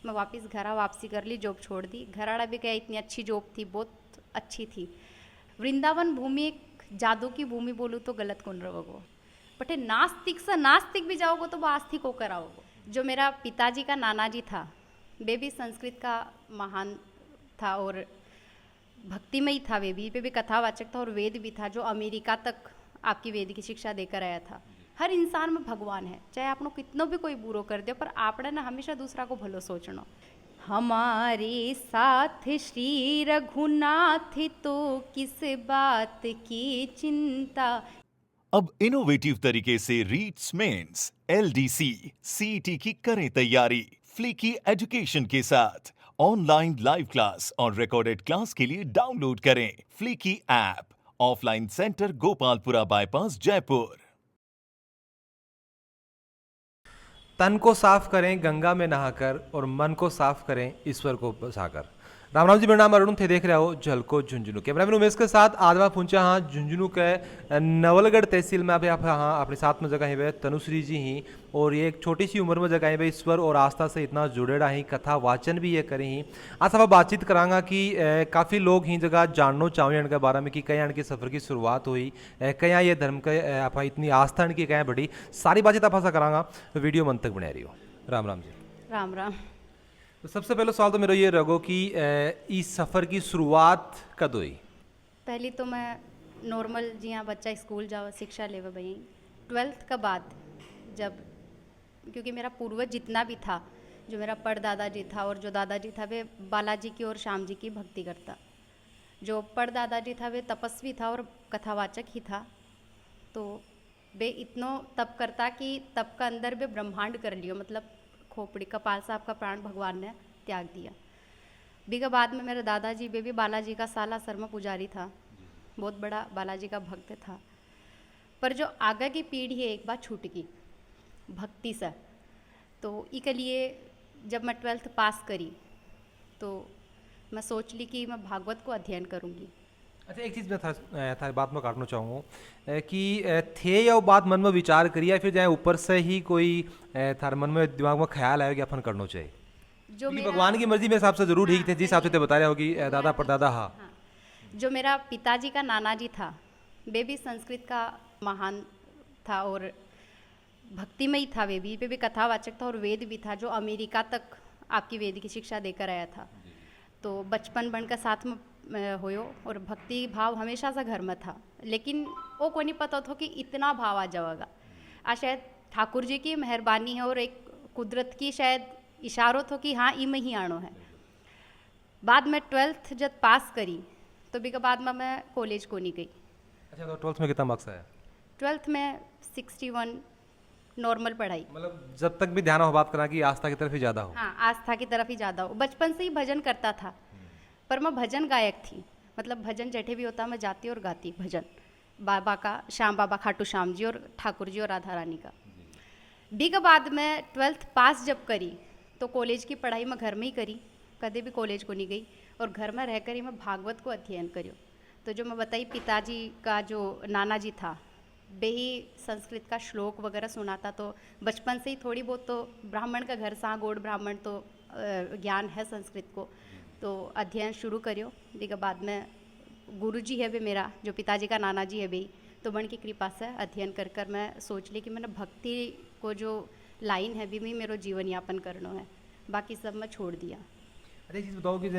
मैं वापस घर वापसी कर ली, जॉब छोड़ दी। घराड़ा भी गया, इतनी अच्छी जॉब थी, बहुत अच्छी थी। वृंदावन भूमि एक जादू की भूमि बोलूँ तो गलत कौन रहोगो, बट नास्तिक से नास्तिक भी जाओगे तो वो आस्तिक होकर आओगे। जो मेरा पिताजी का नाना जी था, वे भी संस्कृत का महान था और भक्तिमय था, वे भी कथावाचक था और वेद भी था, जो अमेरिका तक आपकी वेद की शिक्षा देकर आया था। हर इंसान में भगवान है, चाहे आपने कितनो भी कोई बुरो कर दे, पर आपने ना हमेशा दूसरा को भलो सोचना। हमारे साथ श्री रघुनाथ तो किस बात की चिंता। अब इनोवेटिव तरीके से रीट्स मेंस, एलडीसी, सीईटी की करें तैयारी फ्लीकी एजुकेशन के साथ। ऑनलाइन लाइव क्लास और रिकॉर्डेड क्लास के लिए डाउनलोड करें फ्लीकी app. Offline centre Gopalpura bypass Jaipur. तन को साफ करें गंगा में नहाकर और मन को साफ करें ईश्वर को बसाकर। राम राम जी, मेरा नाम अरुण थे, देख रहे हो झलको झुंझुनू। कैमरामैन उमेश के साथ आदवा पहुंचा हाँ झुंझुनू के नवलगढ़ तहसील में। अभी आप हाँ अपने साथ में जगह है वे तनुश्री जी ही, और ये एक छोटी सी उम्र में जगह है वे ईश्वर और आस्था से इतना जुड़े रहा ही, कथा वाचन भी ये करें ही। आज सब बातचीत करांगा कि काफ़ी लोग ही जगह जानना चाहें इनके बारे में कि कहीं इनके सफ़र की शुरुआत हुई, कहीं ये धर्म के आप इतनी आस्था इनकी कहीं बड़ी सारी बातचीत आप ऐसा करांगा, वीडियो मन तक बना रही हो। राम राम जी। राम राम। तो सबसे पहले सवाल तो मेरा ये रहो कि इस सफ़र की शुरुआत कब हुई? पहली तो मैं नॉर्मल जी हाँ बच्चा स्कूल जाओ शिक्षा ले भाई, 12th का बाद जब, क्योंकि मेरा पूर्वज जितना भी था, जो मेरा परदादाजी था और जो दादाजी था, वे बालाजी की और श्याम जी की भक्ति करता। जो परदादाजी था वे तपस्वी था और कथावाचक ही था, तो वे इतनो तप करता कि तप का अंदर वे ब्रह्मांड कर लियो, मतलब खोपड़ी कपाल साहब का प्राण भगवान ने त्याग दिया। बीघा बाद में मेरे दादाजी वे भी बालाजी का साला शर्मा पुजारी था, बहुत बड़ा बालाजी का भक्त था। पर जो आगे की पीढ़ी है एक बार छूट गई भक्ति से, तो इसके लिए जब मैं 12th पास करी तो मैं सोच ली कि मैं भागवत को अध्ययन करूँगी। अच्छा, एक चीज़ मैं था बात में काटना चाहूँगा कि थे या वो बात मन में विचार करी या फिर जाए ऊपर से ही कोई थारे मन में दिमाग में ख्याल आया कि अपन करना चाहिए? जो क्योंकि भगवान की मर्जी मेरे हिसाब से जरूर ही थे, जिस हिसाब से ते बता रहे हो कि दादा परदादा। हाँ, जो मेरा पिताजी का नाना जी था, वे भी संस्कृत का महान था और भक्तिमय था, वे भी कथावाचक था और वेद भी था, जो अमेरिका तक आपकी वेद की शिक्षा देकर आया था। तो बचपन बनकर साथ में होयो और भक्ति भाव हमेशा से घर में था, लेकिन वो को नहीं पता था कि इतना भाव आ जाएगा। आज शायद ठाकुर जी की मेहरबानी है और एक कुदरत की शायद इशारों था कि हाँ ई में ही आनो है। बाद में 12th जब पास करी तो भी के बाद में मैं कॉलेज को नहीं गई। अच्छा, तो 12th में कितना मार्क्स आया? 12th में 61 नॉर्मल पढ़ाई। मतलब जब तक भी ध्यान हो बात करा कि आस्था की तरफ ही ज़्यादा हो। हाँ, आस्था की तरफ ही ज़्यादा हो। बचपन से ही भजन करता था, पर मैं भजन गायक थी, मतलब भजन जैठे भी होता मैं जाती और गाती भजन बाबा का, श्याम बाबा खाटू श्याम जी और ठाकुर जी और राधा रानी का। बी के बाद में 12th पास जब करी तो कॉलेज की पढ़ाई मैं घर में ही करी, कदे भी कॉलेज को नहीं गई और घर में रहकर ही मैं भागवत को अध्ययन करियो। तो जो मैं बताई पिताजी का जो नाना जी था, वे ही संस्कृत का श्लोक वगैरह सुनाता, तो बचपन से ही थोड़ी बहुत तो ब्राह्मण का घर सा गौड़ ब्राह्मण तो ज्ञान है संस्कृत को, तो अध्ययन शुरू करियो। उसके बाद में गुरु जी है वे मेरा, जो पिताजी का नाना जी है वे, तो बन की कृपा से अध्ययन कर कर मैं सोच ली कि मैंने भक्ति को जो लाइन है भी मैं मेरा जीवन यापन करना है, बाकी सब मैं छोड़ दिया। अच्छा, एक चीज़ बताओ कि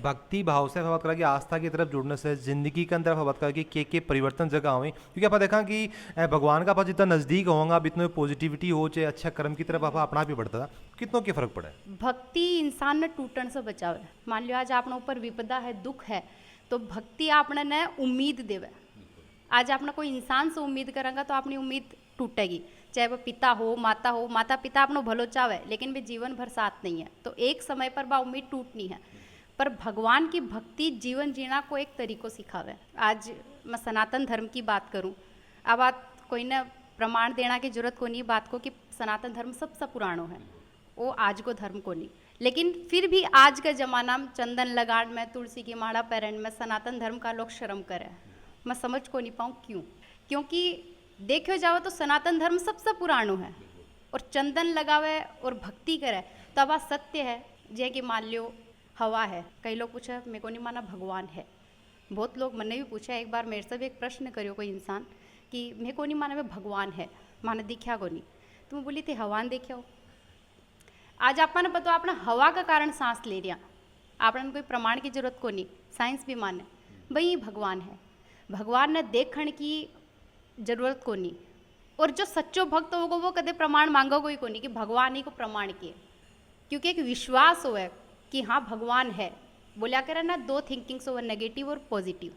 भक्ति भाव से बात करा कि आस्था की तरफ जुड़ने से जिंदगी के अंदर बात करा कि के परिवर्तन जगह हुई, क्योंकि आप देखा कि भगवान का पास जितना नज़दीक होगा आप इतने पॉजिटिविटी हो चाहे अच्छा कर्म की तरफ आप अपना भी बढ़ता था, कितनों के फर्क पड़े? भक्ति इंसान ने टूटन से बचावे। मान लो आज आपने ऊपर विपदा है, दुख है, तो भक्ति आपने ने उम्मीद देवे। आज आपने कोई इंसान से उम्मीद करेंगे तो अपनी उम्मीद टूटेगी, चाहे वो पिता हो माता पिता अपनो भलो चाहे, लेकिन वे जीवन भर साथ नहीं है, तो एक समय पर बा उम्मीद टूटनी है। पर भगवान की भक्ति जीवन जीना को एक तरीको सिखावे। आज मैं सनातन धर्म की बात करूं, अब आप कोई ने प्रमाण देना की जरूरत को नहीं बात को कि सनातन धर्म सबसे पुरानो है, वो आज को धर्म को नहीं, लेकिन फिर भी आज के ज़माना में चंदन लगान में, तुलसी की माला पहन में सनातन धर्म का लोग शर्म करे। मैं समझ को नहीं पाऊँ क्यों, क्योंकि देखो जाओ तो सनातन धर्म सबसे पुरानो है और चंदन लगावे और भक्ति करे तो अब सत्य है जे कि मान लियो हवा है, कई लोग पूछे मेरे को नहीं माना भगवान है, बहुत लोग मैंने भी पूछा, एक बार मेरे से भी एक प्रश्न करियो कोई इंसान कि मेरे को नहीं माना में भगवान है, माने दिखा को नहीं, तो मैं बोली थी हवा देखा हो। आज आपने पता अपना हवा का कारण सांस ले रहा, आपने कोई प्रमाण की जरूरत को नहीं, साइंस भी माने भाई भगवान है, भगवान ने देखण की जरूरत को नहीं। और जो सच्चो भक्त होगा वो कदे प्रमाण मांगो कोई को नहीं कि भगवान ही को प्रमाण किए, क्योंकि एक विश्वास हो कि हाँ भगवान है। बोलिया करे ना दो थिंकिंग्स हो, नेगेटिव और पॉजिटिव।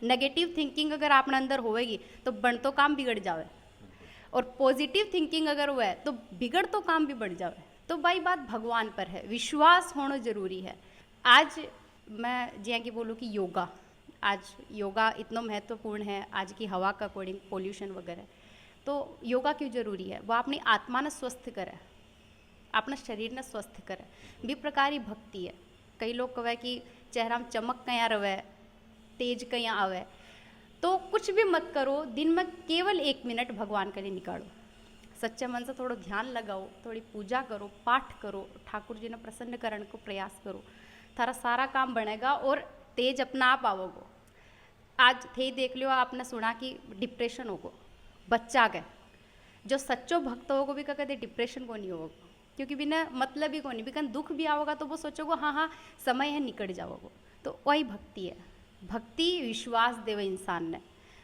नेगेटिव थिंकिंग अगर आपने अंदर होएगी तो बन तो काम बिगड़ जावे, और पॉजिटिव थिंकिंग अगर हुआ है तो बिगड़ तो काम भी बढ़ जावे। तो भाई बात भगवान पर है, विश्वास होना जरूरी है। आज मैं जिया कि बोलूँ कि योगा, आज योगा इतना महत्वपूर्ण है आज की हवा का अकॉर्डिंग, पोल्यूशन वगैरह। तो योगा क्यों जरूरी है? वो अपनी आत्मा ने स्वस्थ करे, अपना शरीर ने स्वस्थ करे। भी प्रकार की भक्ति है। कई लोग कहे कि चेहरा में चमक कहाँ रहे, तेज कहाँ आवे, तो कुछ भी मत करो, दिन में केवल 1 मिनट भगवान के लिए निकालो, सच्चे मन से थोड़ा ध्यान लगाओ, थोड़ी पूजा करो, पाठ करो, ठाकुर जी ने प्रसन्न करने को प्रयास करो, थारा सारा काम बनेगा और तेज अपना आप आओगो। आज थे देख लियो, आपने सुना कि डिप्रेशन होगो बच्चा के, जो सच्चो भक्त होगो भी कभी डिप्रेशन को नहीं होगा, क्योंकि बिना मतलब ही को नहीं, बिना दुख भी आओगा तो वो सोचोगे हाँ हाँ समय है निकट जाओगे। तो वही भक्ति है। भक्ति विश्वास देवे इंसान ने,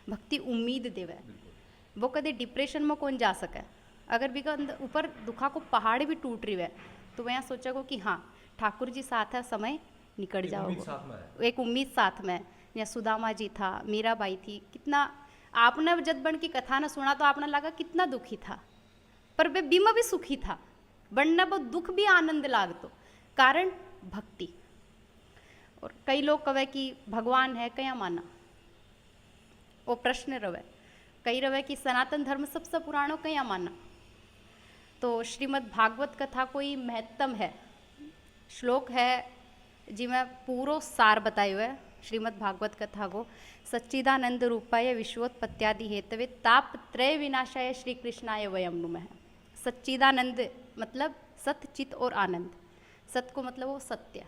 भक्ति उम्मीद देवे, वो कदे डिप्रेशन में कौन जा सके। अगर भी ऊपर दुखा को पहाड़ भी टूट रही है तो वह सोचोगे कि हाँ ठाकुर जी साथ है, समय निकट जाओगे, एक उम्मीद साथ में। या सुदामा जी था, मीराबाई थी, कितना आपने जब बन की कथा ने सुना तो आपने लगा कितना दुखी था, पर वे बीमा भी सुखी था, बनना वो दुख भी आनंद लागतो, कारण भक्ति। और कई लोग कहे कि भगवान है कया माना, वो प्रश्न रवे, कई रवे कि सनातन धर्म सबसे पुरानो कया माना। तो श्रीमद् भागवत कथा कोई महत्तम है, श्लोक है जिमें पूरो सार बतायो है श्रीमद् भागवत कथा को। सच्चिदानंद रूपाय विश्वोत्पत्त्यादि हेतवे तापत्रय विनाशाय श्री कृष्णाय वयम नुमः। सच्चिदानंद मतलब सत्य, चित और आनंद। सत्य को मतलब वो सत्य।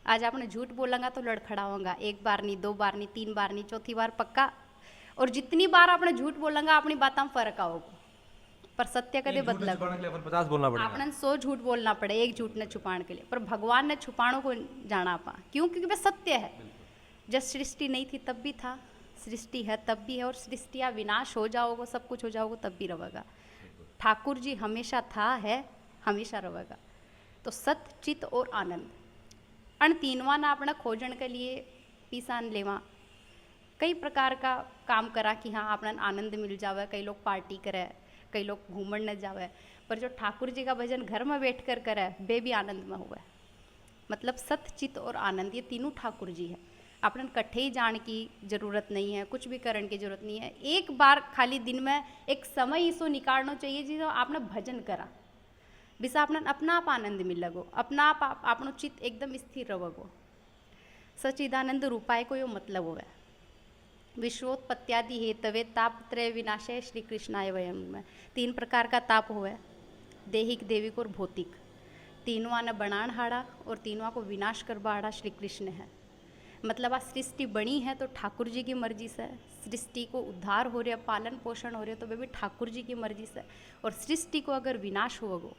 आज आपने झूठ बोलेंगा तो लड़खड़ाओगा, 1 बार नहीं, 2 बार नहीं, 3 बार नहीं, चौथी बार पक्का। और जितनी बार आपने झूठ बोलेंगा अपनी बात में फर्क आओगे, पर सत्य कदे बदला 50 बोलना पड़ेगा, आपने 100 झूठ बोलना पड़े एक झूठ ने छुपाने के लिए, पर भगवान ने छुपाणों को जाना पा, क्यों? क्योंकि वह सत्य है। जब सृष्टि नहीं थी तब भी था, सृष्टि है तब भी है, और सृष्टि या विनाश हो जाओगे, सब कुछ हो जाओगे तब भी रहेगा। ठाकुर जी हमेशा था, है, हमेशा रहेगा। तो सत्य, चित और आनंद, अन तीनवा ना अपना खोजन के लिए पीसान लेवा, कई प्रकार का काम करा कि हाँ अपना आनंद मिल जावे। कई लोग पार्टी करे, कई लोग घूमन न जावे, पर जो ठाकुर जी का भजन घर में बैठ कर करे वे भी आनंद में हुआ। मतलब सत्य, चित और आनंद, ये तीनों ठाकुर जी है। अपन कट्ठे ही जान की जरूरत नहीं है, कुछ भी करने की जरूरत नहीं है। एक बार खाली दिन में एक समय इसो निकालना चाहिए जिसो आपने भजन करा, बिसा अपना आप आनंद मिलेगो, अपना आप आपनो चित्त एकदम स्थिर रहेगो। सच्चिदानंद रूपाय को यो मतलब हुआ, विश्वोत्पत्त्यादि हेतवे तापत्रय विनाशय श्री कृष्णाय वयम में। 3 प्रकार का ताप हुआ, देहिक, देविक और भौतिक। तीनों ने बनाण हाड़ा और तीनों को विनाश करवाड़ा श्री कृष्ण है। मतलब आ सृष्टि बनी है तो ठाकुर जी की मर्जी से, सृष्टि को उद्धार हो रहा, पालन पोषण हो रहा, तो वे भी ठाकुर जी की मर्जी से। और सृष्टि को अगर विनाश होगा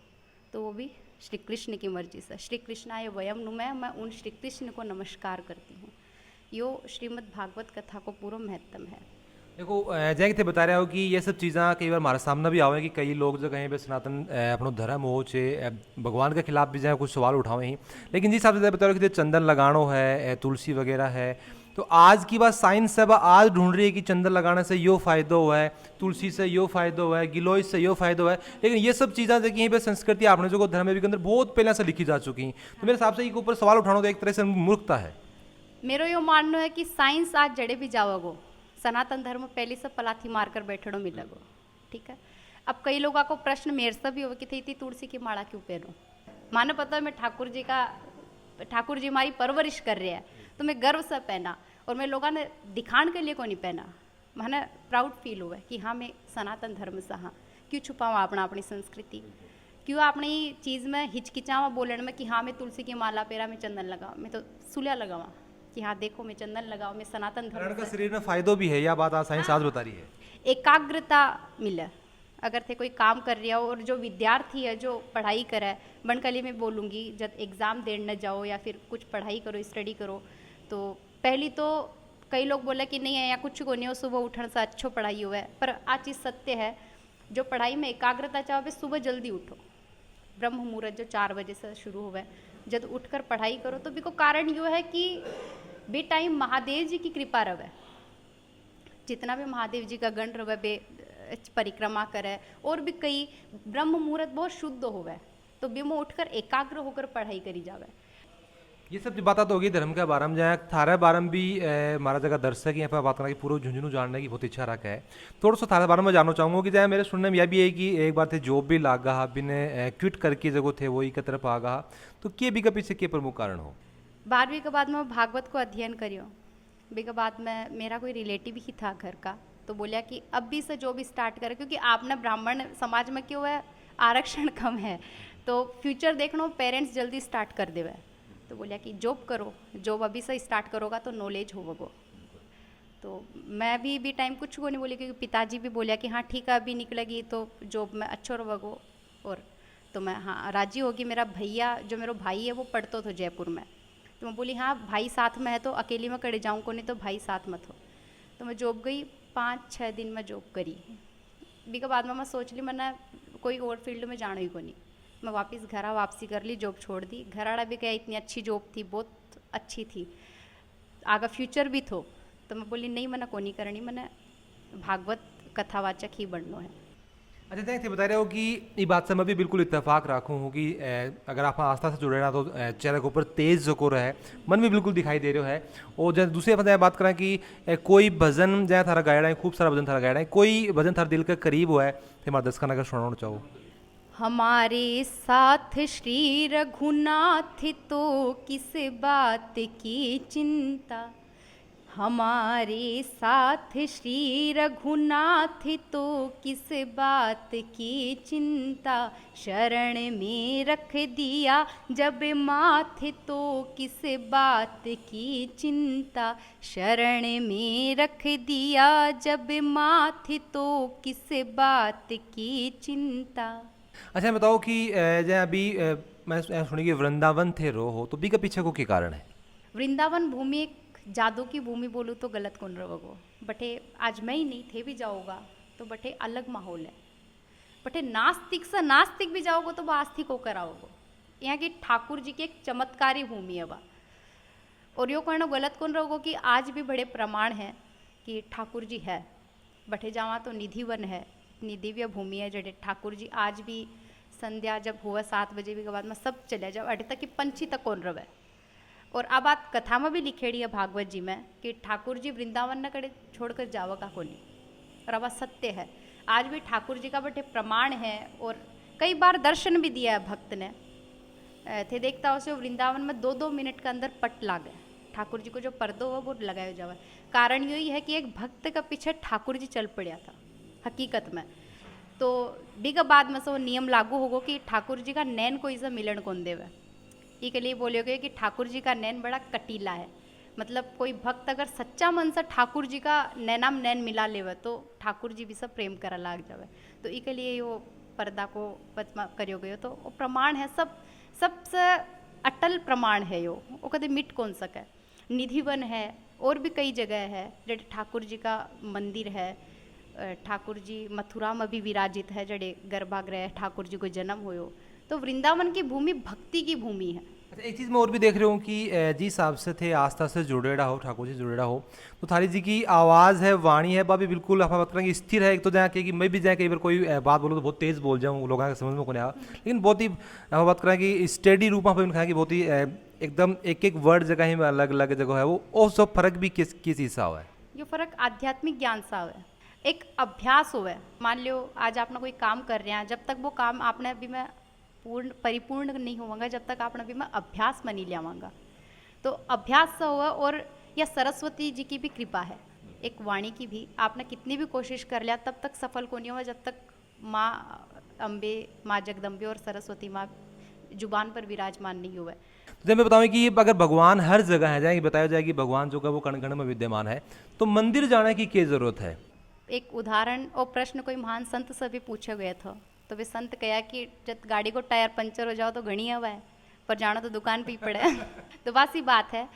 तो वो भी श्री कृष्ण की मर्जी से। श्री कृष्णाय वयम नुमः, मैं उन श्री कृष्ण को नमस्कार करती हूँ। यो श्रीमद् भागवत कथा को पूरा महत्तम है। देखो जय थे बता रहे हो कि ये सब चीज़ा कई बार हमारे सामने भी आवे कि कई लोग जो कहीं पे सनातन अपनो धर्म हो चे भगवान के खिलाफ भी जाए कुछ सवाल उठावे ही, लेकिन जिस हिसाब से बता रहे हो कि चंदन लगानो है, तुलसी वगैरह है, तो आज की बात साइंस सब आज ढूंढ रही है कि चंदन लगाने से यो फायदा हुआ है, तुलसी से यो फायदा हुआ है, गिलोय से यो फायदा हुआ है। लेकिन ये सब चीज़ें देखिए यहीं पर संस्कृति आपने जो धर्म के अंदर बहुत पहले से लिखी जा चुकी हैं, तो मेरे हिसाब से इसके ऊपर सवाल उठाना तो एक तरह से मूर्खता है। मेरो यो मानना है कि साइंस आज जड़े भी जाओगो, सनातन धर्म पहले से पलाथी मारकर बैठनो मिलेगो। ठीक है, अब कई लोगों को प्रश्न मेरे से भी हो कि थी तुलसी की माला क्यों पहनूं? माने पता है मैं ठाकुर जी हमारी परवरिश कर रहे हैं तो मैं गर्व से पहना, और मैं लोगों ने दिखाने के लिए को नहीं पहना। मैंने प्राउड फील हुआ कि हाँ मैं सनातन धर्म से हाँ, क्यों छुपाऊँ अपना अपनी संस्कृति। क्यों आपने ये चीज़ में हिचकिचावा बोलने में कि हाँ मैं तुलसी की माला पेरा मैं चंदन लगाऊँ, मैं तो सुलिया लगावा कि हाँ देखो मैं चंदन लगाऊँ, मैं सनातन कारण धर्म का से शरीर में फायदो भी है, या बात आज साइंस आज बता रही है। एकाग्रता मिले। अगर थे कोई काम कर रहा हो और जो विद्यार्थी है जो पढ़ाई करे, बनकली में बोलूँगी जब एग्ज़ाम देने जाओ या फिर कुछ पढ़ाई करो स्टडी करो, तो पहली तो कई लोग बोले कि नहीं है या कुछ को नहीं हो, सुबह उठने से अच्छो पढ़ाई हुआ है, पर आ चीज़ सत्य है। जो पढ़ाई में एकाग्रता चाहो सुबह जल्दी उठो, ब्रह्म मुहूर्त जो 4 बजे से शुरू हुआ है, जब उठकर पढ़ाई करो। तो बिको कारण यो है कि बे टाइम महादेव जी की कृपा रवे, जितना भी महादेव जी का गण रवे बे परिक्रमा करे, और भी कई ब्रह्म मुहूर्त बहुत शुद्ध होवे, तो बेमो उठकर एकाग्र होकर पढ़ाई करी जावे। ये सब जो बात तो होगी धर्म के बारे में, जहाँ थारे बारे में भी हमारा जगह दर्शक यहाँ पर बात करना कि पूरा झुंझुनू जानने की बहुत इच्छा रखा है। थोड़ा सा थारे बारे में जानना चाहूँगा कि जहाँ मेरे सुनने में यह भी है कि एक बार थे जॉब भी लागा बिने क्विट करके जगह थे वही की तरफ आ गया, तो के भी का पीछे के प्रमुख कारण हो? 12वीं के बाद में भागवत को अध्ययन करियो, बी के बाद में मेरा कोई रिलेटिव ही था घर का, तो बोलिया कि अब भी से जॉब स्टार्ट करे, क्योंकि आपने ब्राह्मण समाज में क्यों है आरक्षण कम है, तो फ्यूचर देखना पेरेंट्स जल्दी स्टार्ट कर देवे, तो बोलिया कि जॉब करो, जॉब अभी से स्टार्ट करोगा तो नॉलेज होगा। तो मैं भी टाइम कुछ को नहीं बोली, क्योंकि पिताजी भी बोलिया कि हाँ ठीक है अभी निकलेगी तो जॉब में अच्छो रहोगो, और तो मैं हाँ राजी होगी। मेरा भैया जो मेरा भाई है वो पढ़तो था जयपुर में, तो मैं बोली हाँ भाई साथ में है तो अकेली में करे जाऊँ को, नहीं तो भाई साथ में हो। तो मैं जॉब गई, 5-6 दिन में जॉब करी, बी के बाद में मैं सोच ली मैंने कोई और फील्ड में जाना ही को नहीं, मैं वापस घर वापसी कर ली, जॉब छोड़ दी। घर आड़ा भी कहा इतनी अच्छी जॉब थी, बहुत अच्छी थी, आगे फ्यूचर भी थो, तो मैं बोली नहीं मैंने को नहीं करनी, मैंने भागवत कथावाचक ही बनना है। अच्छा देख थे बता रहे हो कि ये बात से मैं भी बिल्कुल इत्तेफाक रखूँ हूँ कि अगर आप आस्था से जुड़े ना तो चेहरे के ऊपर तेज जो को रहे मन भी बिल्कुल दिखाई दे रहे है। और जब दूसरी अपन बात करें कि कोई भजन जहाँ थारा गायड़ा है, खूब सारा भजन थारा गायड़ा है, कोई भजन थारा दिल के करीब हुआ है तो हमारे दर्शक अगर सुनाना चाहो? हमारे साथ श्री रघुनाथ तो किस बात की चिंता, हमारे साथ श्री रघुनाथ तो किस बात की चिंता, शरण में रख दिया जब माथे तो किस बात की चिंता, शरण में रख दिया जब माथे तो किस बात की चिंता। अच्छा बताओ कि जहाँ अभी मैं सुनी कि वृंदावन थे रो हो, तो बी का पीछे को क्या कारण है? वृंदावन भूमि एक जादू की भूमि बोलूँ तो गलत कौन रहोगो, बटे आज मैं ही नहीं थे भी जाओगा तो बटे अलग माहौल है, बटे नास्तिक से नास्तिक भी जाओगे तो आस्तिक होकर आओगो। यहाँ की ठाकुर जी की एक चमत्कारी भूमि है बा, और यो कहना गलत कौन रहोगो कि आज भी बड़े प्रमाण हैं कि ठाकुर जी है, बटे जावा तो निधिवन है, निधिव्य भूमि है जड़े ठाकुर जी आज भी संध्या जब हुआ 7 बजे के बाद में सब चले जाओ अटे तक कि पंछी तक कौन रवे। और अब बात कथा में भी लिखेड़ी है भागवत जी में कि ठाकुर जी वृंदावन न करे छोड़कर जावा का कोनी, और अब सत्य है आज भी ठाकुर जी का बटे प्रमाण है। और कई बार दर्शन भी दिया है भक्त ने, थे देखता हो से वृंदावन में 2-2 मिनट के अंदर पट लागे, ठाकुर जी को जो पर्दो हो वो लगाया जावा। कारण यही है कि एक भक्त का पीछे ठाकुर जी चल पड़ा था हकीकत में, तो बिग बाद में से वो नियम लागू होगो कि ठाकुर जी का नैन कोई से मिलन कौन देवे। ये के लिए बोलोगे कि ठाकुर जी का नैन बड़ा कटीला है, मतलब कोई भक्त अगर सच्चा मन से ठाकुर जी का नैनाम नैन मिला लेवे तो ठाकुर जी भी सब प्रेम करा लाग जावे। तो इसके लिए वो पर्दा को करियो गयो, तो वो प्रमाण है, सबसे अटल प्रमाण है यो, वो कदे मिट कौन सके। निधिवन है और भी कई जगह है जैसे ठाकुर जी का मंदिर है, ठाकुर जी मथुरा में भी विराजित है जड़े गर्भागृह ठाकुर जी को जन्म होयो। तो वृंदावन की भूमि भक्ति की भूमि है। अच्छा एक चीज़ मैं और भी देख रहा हूँ कि जी साहब से थे आस्था से जुड़ेड़ा हो, ठाकुर जी जुड़ेड़ा हो, तो थारी जी की आवाज़ है, वाणी है, बाबी बिल्कुल आप बात करेंगे स्थिर है। एक तो जहाँ कि मैं भी जाए कई बार कोई बात बोलूँ तो बहुत तेज़ बोल जाऊँ, लोगों के समझ में को नहीं आ, लेकिन बहुत ही आप बात करें कि स्टेडी रूप में कहा कि बहुत ही एकदम एक एक वर्ड जगह ही में अलग अलग जगह है वो सब फर्क भी किस हिस्सा हुआ है? ये फर्क आध्यात्मिक ज्ञान सा है, एक अभ्यास हुआ है। मान लो आज आपने कोई काम कर रहे हैं, जब तक वो काम आपने अभी में परिपूर्ण नहीं होगा जब तक आपने अभी में अभ्यास में नहीं लियावांगा। तो अभ्यास से हुआ, और यह सरस्वती जी की भी कृपा है, एक वाणी की भी। आपने कितनी भी कोशिश कर लिया तब तक सफल को नहीं हुआ जब तक माँ अम्बे माँ जगदम्बे और सरस्वती माँ जुबान पर विराजमान नहीं हुआ है। तो जब मैं बताऊँ कि अगर भगवान हर जगह है, जहाँ बताया जाए कि भगवान जो है वो कण कण में विद्यमान है, तो मंदिर जाने की क्या ज़रूरत है? एक उदाहरण और प्रश्न कोई महान संत से भी पूछे गए थे, तो वे संत कहा कि जब गाड़ी को टायर पंचर हो जाओ तो घनी हवा है, पर जाना तो दुकान पे ही पड़े। तो वासी बात है,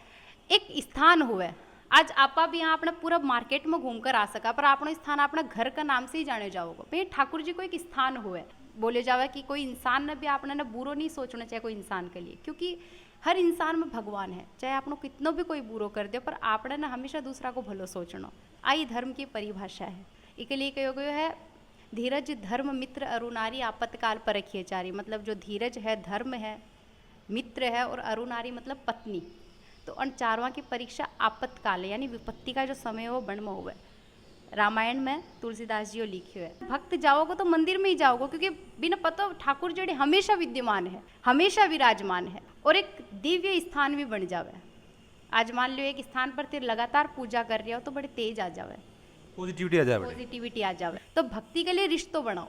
एक स्थान हुआ। आज आपा भी यहाँ अपना पूरा मार्केट में घूम कर आ सका, पर अपना स्थान अपना घर का नाम से ही जाने जाओगे। भाई ठाकुर जी को एक स्थान हुआ, बोले जावे कि कोई इंसान ने भी आपने ना बुरो नहीं सोचना चाहिए कोई इंसान के लिए, क्योंकि हर इंसान में भगवान है। चाहे आपने कितना भी कोई बुरो कर दे, पर आपने ना हमेशा दूसरा को भलो सोचना। आई धर्म की परिभाषा है। इसके लिए कहो गयो है, धीरज धर्म मित्र अरुणारी आपातकाल पर रखिए चारी। मतलब जो धीरज है, धर्म है, मित्र है, और अरुणारी मतलब पत्नी। तो उन चारों की परीक्षा आपातकाल यानी विपत्ति का जो समय है वो बन में हुआ है। रामायण में तुलसीदास जी लिखे है, भक्त जाओगे तो मंदिर में ही जाओगे, क्योंकि बिना पता ठाकुर जी हमेशा विद्यमान है, हमेशा विराजमान है, और एक दिव्य स्थान भी बन जावे। आज मान लो एक स्थान पर तेरे लगातार पूजा कर रहे हो तो बड़े तेज आ जावे, पॉजिटिविटी आ जाए। पॉजिटिविटी आ जावे। तो भक्ति के लिए रिश्तो बनाओ,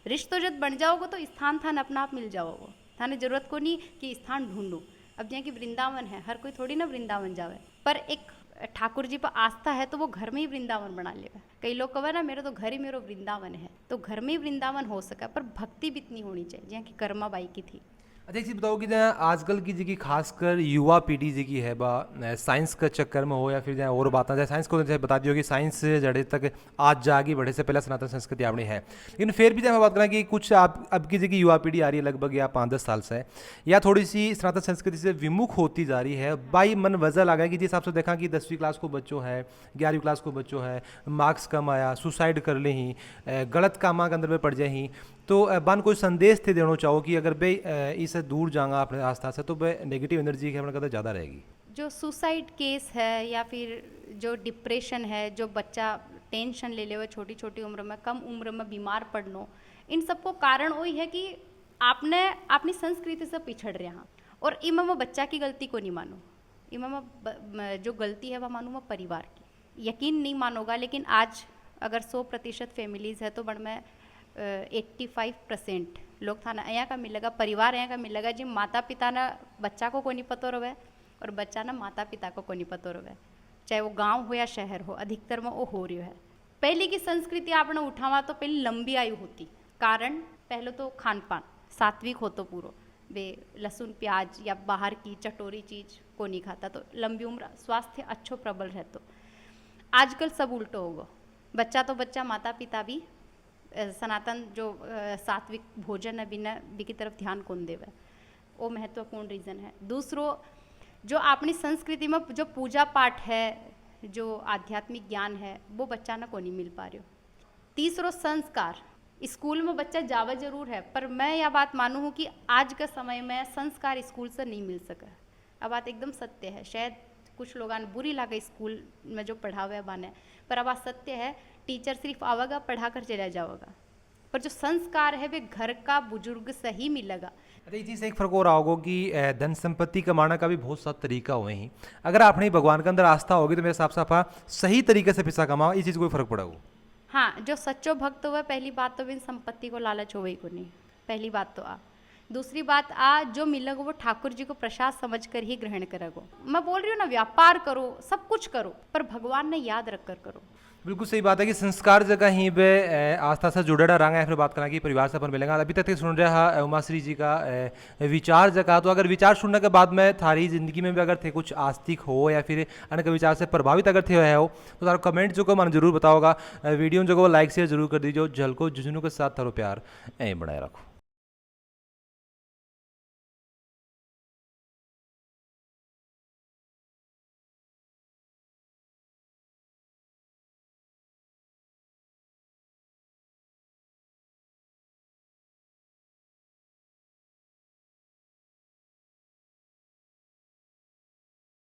रिश्तो जब बन जाओगे तो स्थान थाने अपना आप मिल जाओगे। थाने जरूरत को नहीं कि स्थान ढूंढो। अब जहाँ की वृंदावन है, हर कोई थोड़ी ना वृंदावन जावे, पर एक ठाकुर जी पर आस्था है तो वो घर में ही वृंदावन बना लेगा। कई लोग कहे ना मेरा तो घर ही मेरा वृंदावन है, तो घर में ही वृंदावन हो सका, पर भक्ति भी इतनी होनी चाहिए जहाँ की कर्मा बाई की थी। अच्छा, एक चीज़ बताओ कि जहाँ आजकल की जी खासकर युवा पीढ़ी जी की है बा साइंस का चक्कर में हो या फिर जहाँ और बातें, जैसे साइंस को जैसे बता दी हो कि साइंस जड़े तक आज जागी बढ़े से पहले सनातन संस्कृति आपने है। लेकिन फिर भी जब हम बात करें कि कुछ आप अब की जी की युवा पीढ़ी आ रही है लगभग या 5-10 साल से, या थोड़ी सी सनातन संस्कृति से विमुख होती जा रही है, बाई मन वजह लगा कि जिस हिसाब से देखा कि 10वीं क्लास को बच्चों है, 11वीं क्लास को बच्चों है, मार्क्स कम आया, सुसाइड कर ले ही, गलत कामा के अंदर में पड़ जाए ही, तो बन कोई संदेश थे देना चाहो कि अगर भाई इससे दूर जाएगा अपने आस्था से तो भाई नेगेटिव एनर्जी की अपने कहते ज़्यादा रहेगी। जो सुसाइड केस है या फिर जो डिप्रेशन है, जो बच्चा टेंशन ले ले हुए छोटी छोटी उम्र में, कम उम्र में बीमार पड़ना, इन सबको कारण वही है कि आपने अपनी संस्कृति से पिछड़ रहे हैं। और इमा में बच्चा की गलती को नहीं मानो, इमा में जो गलती है वह मानूँ मैं परिवार की। यकीन नहीं मानोगा, लेकिन आज अगर 100% फैमिलीज़ है तो बड़ में 85% लोग थाना यहाँ का मिलेगा, परिवार यहाँ का मिलेगा जी माता पिता ना बच्चा को नहीं पता रहे और बच्चा ना माता पिता को नहीं पता रहे, चाहे वो गांव हो या शहर हो, अधिकतर में वो हो रही है। पहले की संस्कृति आपने उठावा तो पहले लंबी आयु होती, कारण पहले तो खान पान सात्विक हो तो पूरा, वे लहसुन प्याज या बाहर की चटोरी चीज़ को नहीं खाता, तो लंबी उम्र, स्वास्थ्य अच्छो प्रबल रहते। आजकल सब उल्टो होगा, बच्चा तो बच्चा, माता पिता भी सनातन जो सात्विक भोजन है बिना बी की तरफ ध्यान कौन देवे, वो महत्वपूर्ण रीज़न है। दूसरों जो अपनी संस्कृति में जो पूजा पाठ है, जो आध्यात्मिक ज्ञान है, वो बच्चा ना को नहीं मिल पा रही हो। तीसरो संस्कार, स्कूल में बच्चा जावा जरूर है, पर मैं यह बात मानूँ हूँ कि आज के समय में संस्कार स्कूल से नहीं मिल सका। अब बात एकदम सत्य है, शायद कुछ लोग बुरी लगे स्कूल में जो पढ़ावे बाने, पर अब बात सत्य है, टीचर सिर्फ आवेगा पढ़ा कर चला जाएगा, पर जो संस्कार है वे घर का बुजुर्ग से ही मिलेगा। अरे ये चीज़ एक फ़र्क हो रहा होगा कि धन संपत्ति कमाने का भी बहुत सा तरीका हुए ही, अगर आपने भगवान के अंदर आस्था होगी तो मेरे हिसाब से आप सही तरीके से पैसा कमाओ, इस चीज़ को फ़र्क पड़ा हो। हाँ, जो सच्चो भक्त हुआ, पहली बात तो बिन संपत्ति को लालच हो गई को नहीं, पहली बात तो दूसरी बात जो मिलेगा वो ठाकुर जी को प्रसाद समझ कर ही ग्रहण करेगो। मैं बोल रही हूँ ना, व्यापार करो, सब कुछ करो, पर भगवान ने याद रख कर करो। बिल्कुल सही बात है कि संस्कार जगह ही पे आस्था से जुड़े रहा है। फिर बात करें कि परिवार से अपन मिलेंगे। अभी तक सुन रहा उमाश्री जी का विचार जगह, तो अगर विचार सुनने के बाद में थारी जिंदगी में भी अगर थे कुछ आस्तिक हो या फिर अन्य के विचार से प्रभावित अगर थे हो तो तारा कमेंट जो को मन जरूर बताओगा, वीडियो जो को लाइक शेयर जरूर कर दीजिए। झलको झुंझुनू के साथ थारो प्यार बनाए रखो।